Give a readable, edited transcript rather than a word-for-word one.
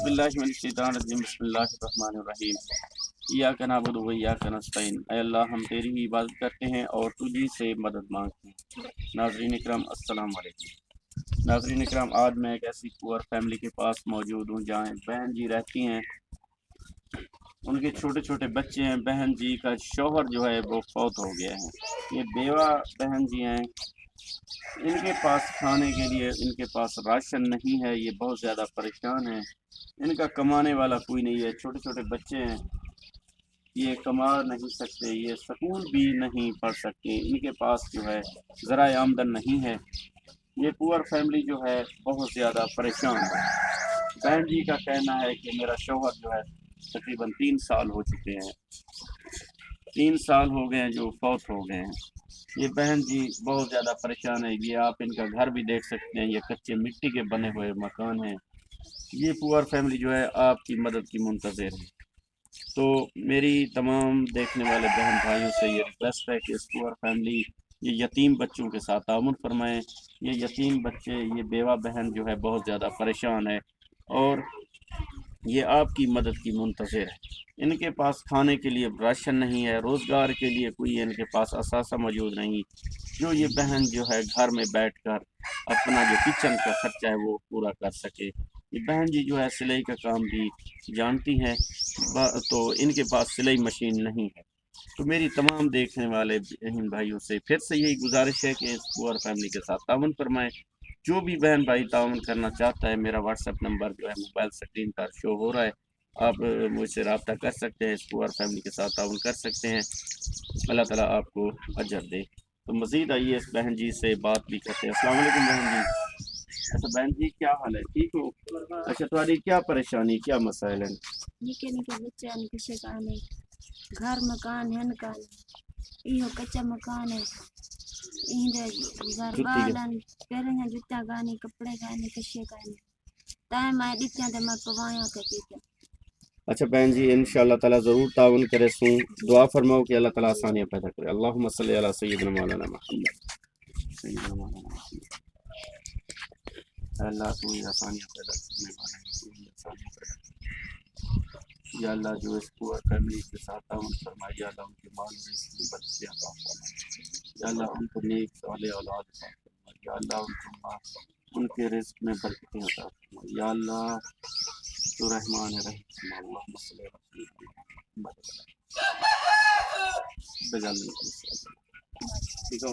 बिल्लाहि मिनश्शैतानिर्रजीम बिस्मिल्लाहिर्रहमानिर्रहीम इय्याक नअबुदु व इय्याक नस्तईन। ऐ अल्लाह हम तेरी ही इबादत करते हैं और तुझी से मदद मांगते हैं। नाज़रीन इकराम अस्सलाम वालेकुम। नाज़रीन इकराम, आज मैं एक ऐसी पुअर फैमिली के पास मौजूद हूँ जहाँ एक बहन जी रहती हैं। उनके छोटे छोटे बच्चे हैं। बहन जी का शौहर जो है वो फौत हो गया है। ये बेवा बहन जी हैं। इनके पास खाने के लिए इनके पास राशन नहीं है। ये बहुत ज़्यादा परेशान है। इनका कमाने वाला कोई नहीं है। छोटे छोटे बच्चे हैं, ये कमा नहीं सकते, ये सुकून भी नहीं पढ़ सकते। इनके पास जो है ज़रा आमदन नहीं है। ये पुअर फैमिली जो है बहुत ज़्यादा परेशान है। बहन जी का कहना है कि मेरा शौहर जो है तकरीबन 3 साल हो चुके हैं, 3 साल हो गए हैं जो फौत हो गए हैं। ये बहन जी बहुत ज़्यादा परेशान है। ये आप इनका घर भी देख सकते हैं, ये कच्चे मिट्टी के बने हुए मकान हैं। ये पुअर फैमिली जो है आपकी मदद की मुंतज़िर है। तो मेरी तमाम देखने वाले बहन भाइयों से ये रिक्वेस्ट है कि इस पुअर फैमिली, ये यतीम बच्चों के साथ तामुन फरमाएँ। ये यतीम बच्चे, ये बेवा बहन जो है बहुत ज़्यादा परेशान है और ये आपकी मदद की मुंतज़िर है। इनके पास खाने के लिए राशन नहीं है, रोज़गार के लिए कोई इनके पास असासा मौजूद नहीं, जो ये बहन जो है घर में बैठकर अपना जो किचन का खर्चा है वो पूरा कर सके। ये बहन जी जो है सिलाई का काम भी जानती हैं, तो इनके पास सिलाई मशीन नहीं है। तो मेरी तमाम देखने वाले बहन भाइयों से फिर से यही गुजारिश है कि इस पुअर फैमिली के साथ ताउन फरमाएँ। जो भी बहन भाई ताउन करना चाहता है, मेरा व्हाट्सएप नंबर जो है मोबाइल स्क्रीन पर शो हो रहा है। आप मुझसे रब्ता कर सकते हैं, इस पुअर फैमिली के साथ ताउन कर सकते हैं। अल्लाह ताला आपको अजर दे। तो मज़ीद आइए इस बहन जी से बात भी करते हैं। अस्सलाम वालेकुम बहन जी। अच्छा बहन जी, क्या हाल है, ठीक हो? अच्छा, तुम्हारी क्या परेशानी, क्या मसाइल है? निके निके बच्चा किसे काने घर मकान है न काने इहो कच्चा मकान है इंदे घर जुत्ती के बालन पेरंगा जूता गाने कपड़े गाने कशे गाने ताए माए दित्या ते मैं पवाया के पीते। अच्छा बहन जी, इंशाअल्लाह ताला ज़रूर ताउन करे। सूं दुआ फरमाओ कि अल्लाह ताला आसानियाँ पैदा करे। अल्लाहुम्मा सल्लि अला सय्यिदना मौलाना मुहम्मद सय्यिदना मौलाना मुहम्मद। अल्लाह तू ही आसानियाँ पैदा करने वाला है, तू ही आसानियाँ पैदा कर। या अल्लाह जो इस पुअर फैमिली के साथ ताउन फरमाए, या अल्लाह उनके माल में इसकी बरकतें अता फरमा। या अल्लाह उनको नेक साले औलाद अता फरमा। या अल्लाह उनको उनके रिज़्क में बरकतें अता फरमा। या अल्लाह तो रहमान है रहीम। अल्लाहुम्मा सल्लि अला सय्यिदना मुहम्मद। ठीक है,